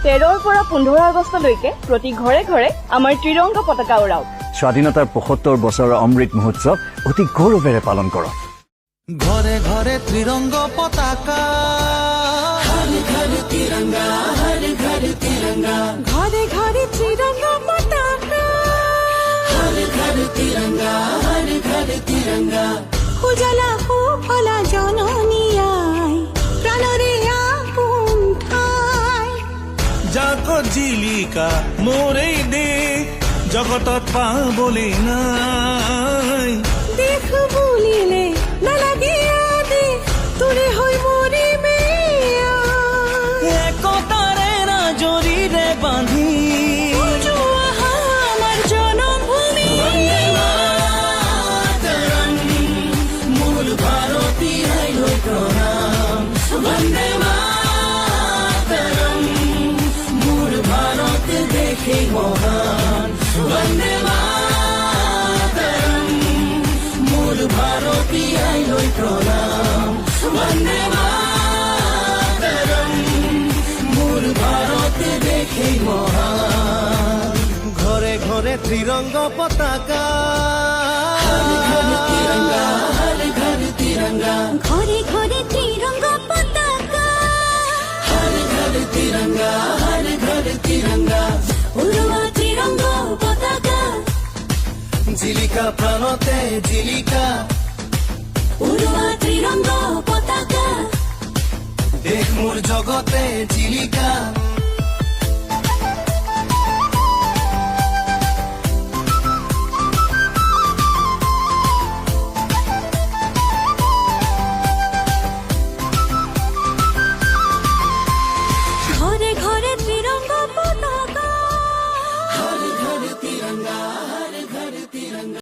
13 পৰা 15 আগষ্টলৈকে প্ৰতি ঘৰে ঘৰে আমাৰ ত্ৰিৰংগ পতাকা উৰাওক। স্বাধীনতাৰ ৭৫ বছৰৰ অমৃত মহোৎসৱ অতি গৌৰৱেৰে পালন কৰক। ঘরে ঘরে ত্রিরঙ্গ পতাকা, हर घर तिरंगा, हर घर तिरंगा, ঘরে ঘরে ত্রিরঙ্গ পতাকা, हर घर तिरंगा, हर घर तिरंगा, উজালা সুফলা জননীয়াই প্রাণরে আপন ঠাই। জাগো জিলিকা মোরেই দে জগতত পাবলে নাই। দেখ বুলিলে নালাগে আদেশ, তোরে হৈ মৰিমে একতাৰে ৰাজৰীৰে বান্ধি আমাৰ জনমভূমি। মূল ভাৰতী আইলৈ প্ৰণাম, বন্দে মাতৰম, মূল ভাৰত দেশে মহান, বন্দে মাতৰম, মূল ভাৰতী আইলৈ প্ৰণাম, বন্দে মাতৰম, মূল ভাৰত দেশে মহান। ঘরে ঘরে ত্রিরঙ্গ পতাকা, हर घर तिरंगा, हर घर तिरंगा, ঘরে ঘরে ত্রিরঙ্গ পতাকা, हर घर तिरंगा, हर घर तिरंगा, উড়োয়া ত্রিরঙ্গ পতাকা, জিলিকা প্রাণতে জিলিকা, উড়োয়া ত্রিরঙ্গ পতাকা, দেশ মোর জগতে জিলিকা।